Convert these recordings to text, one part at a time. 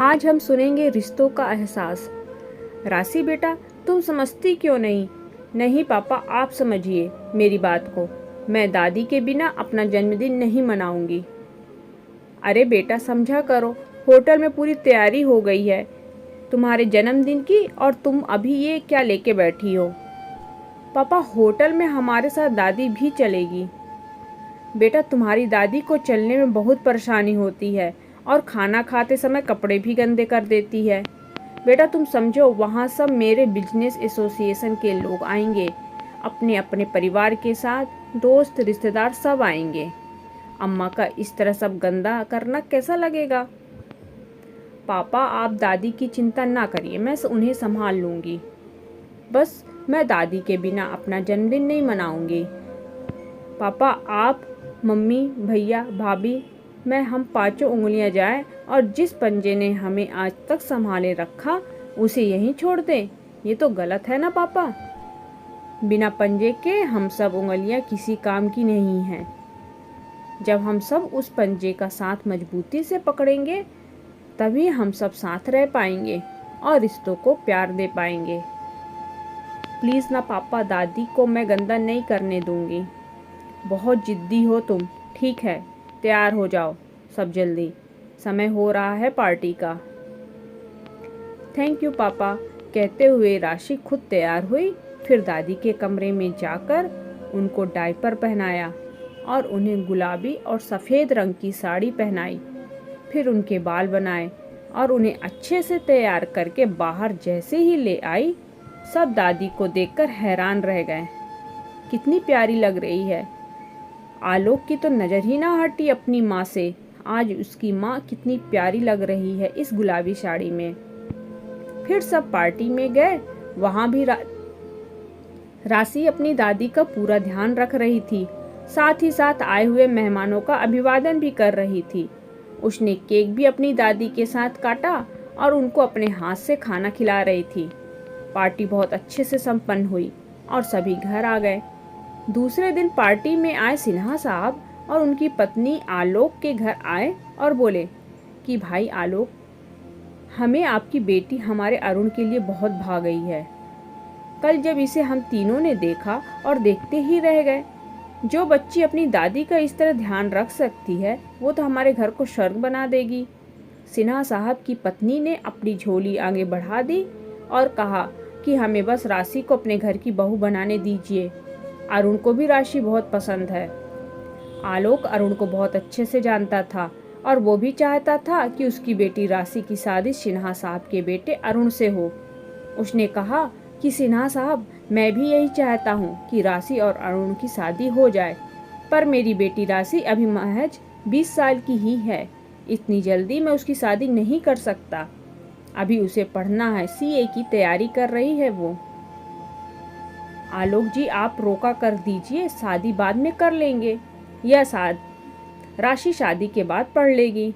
आज हम सुनेंगे रिश्तों का एहसास। राशि बेटा, तुम समझती क्यों नहीं? नहीं पापा, आप समझिए मेरी बात को। मैं दादी के बिना अपना जन्मदिन नहीं मनाऊंगी। अरे बेटा समझा करो, होटल में पूरी तैयारी हो गई है तुम्हारे जन्मदिन की और तुम अभी ये क्या लेके बैठी हो? पापा, होटल में हमारे साथ दादी भी चलेगी। बेटा, तुम्हारी दादी को चलने में बहुत परेशानी होती है और खाना खाते समय कपड़े भी गंदे कर देती है। बेटा तुम समझो, वहाँ सब मेरे बिजनेस एसोसिएशन के लोग आएंगे, अपने अपने परिवार के साथ, दोस्त रिश्तेदार सब आएंगे। अम्मा का इस तरह सब गंदा करना कैसा लगेगा? पापा, आप दादी की चिंता ना करिए, मैं उन्हें संभाल लूँगी। बस मैं दादी के बिना अपना जन्मदिन नहीं मनाऊंगी। पापा, आप, मम्मी, भैया, भाभी, मैं हम पांचों उंगलियां जाएं और जिस पंजे ने हमें आज तक संभाले रखा उसे यहीं छोड़ दें। ये तो गलत है ना पापा? बिना पंजे के हम सब उंगलियां किसी काम की नहीं हैं। जब हम सब उस पंजे का साथ मजबूती से पकड़ेंगे तभी हम सब साथ रह पाएंगे और रिश्तों को प्यार दे पाएंगे। प्लीज़ ना पापा, दादी को मैं गंदा नहीं करने दूंगी। बहुत जिद्दी हो तुम। ठीक है, तैयार हो जाओ सब जल्दी, समय हो रहा है पार्टी का। थैंक यू पापा, कहते हुए राशि खुद तैयार हुई। फिर दादी के कमरे में जाकर उनको डायपर पहनाया और उन्हें गुलाबी और सफ़ेद रंग की साड़ी पहनाई। फिर उनके बाल बनाए और उन्हें अच्छे से तैयार करके बाहर जैसे ही ले आई, सब दादी को देखकर हैरान रह गए। कितनी प्यारी लग रही है। आलोक की तो नज़र ही ना हटी अपनी माँ से। आज उसकी माँ कितनी प्यारी लग रही है इस गुलाबी साड़ी में। फिर सब पार्टी में गए। वहाँ भी राशि अपनी दादी का पूरा ध्यान रख रही थी, साथ ही साथ आए हुए मेहमानों का अभिवादन भी कर रही थी। उसने केक भी अपनी दादी के साथ काटा और उनको अपने हाथ से खाना खिला रही थी। पार्टी बहुत अच्छे से संपन्न हुई और सभी घर आ गए। दूसरे दिन पार्टी में आए सिन्हा साहब और उनकी पत्नी आलोक के घर आए और बोले कि भाई आलोक, हमें आपकी बेटी हमारे अरुण के लिए बहुत भा गई है। कल जब इसे हम तीनों ने देखा और देखते ही रह गए। जो बच्ची अपनी दादी का इस तरह ध्यान रख सकती है वो तो हमारे घर को स्वर्ग बना देगी। सिन्हा साहब की पत्नी ने अपनी झोली आगे बढ़ा दी और कहा कि हमें बस राशि को अपने घर की बहू बनाने दीजिए। अरुण को भी राशि बहुत पसंद है। आलोक अरुण को बहुत अच्छे से जानता था और वो भी चाहता था कि उसकी बेटी राशि की शादी सिन्हा साहब के बेटे अरुण से हो। उसने कहा कि सिन्हा साहब, मैं भी यही चाहता हूँ कि राशि और अरुण की शादी हो जाए, पर मेरी बेटी राशि अभी महज 20 साल की ही है। इतनी जल्दी मैं उसकी शादी नहीं कर सकता। अभी उसे पढ़ना है, सीए की तैयारी कर रही है वो। आलोक जी, आप रोका कर दीजिए, शादी बाद में कर लेंगे। यह राशि शादी के बाद पढ़ लेगी।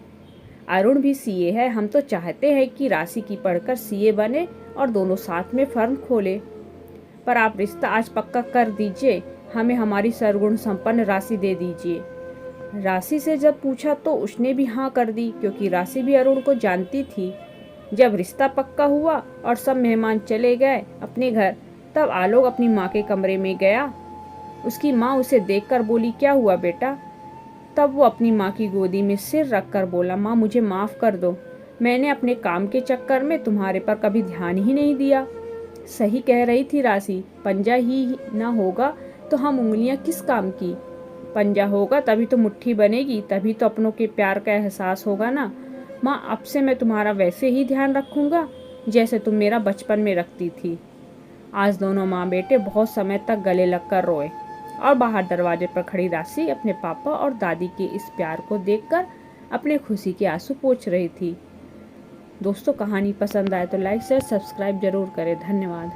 अरुण भी सीए है। हम तो चाहते हैं कि राशि की पढ़कर सीए बने और दोनों साथ में फर्म खोले। पर आप रिश्ता आज पक्का कर दीजिए, हमें हमारी सर्वगुण संपन्न राशि दे दीजिए। राशि से जब पूछा तो उसने भी हाँ कर दी, क्योंकि राशि भी अरुण को जानती थी। जब रिश्ता पक्का हुआ और सब मेहमान चले गए अपने घर, तब आलोक अपनी माँ के कमरे में गया। उसकी माँ उसे देखकर बोली, क्या हुआ बेटा? तब वो अपनी माँ की गोदी में सिर रखकर बोला, माँ मुझे माफ़ कर दो, मैंने अपने काम के चक्कर में तुम्हारे पर कभी ध्यान ही नहीं दिया। सही कह रही थी राशि, पंजा ही ना होगा तो हम उंगलियां किस काम की? पंजा होगा तभी तो मुट्ठी बनेगी, तभी तो अपनों के प्यार का एहसास होगा ना। माँ, अब से मैं तुम्हारा वैसे ही ध्यान रखूँगा जैसे तुम मेरा बचपन में रखती थी। आज दोनों माँ बेटे बहुत समय तक गले लगकर रोए और बाहर दरवाजे पर खड़ी राशि अपने पापा और दादी के इस प्यार को देखकर अपने खुशी के आंसू पोंछ रही थी। दोस्तों, कहानी पसंद आए तो लाइक शेयर सब्सक्राइब जरूर करें। धन्यवाद।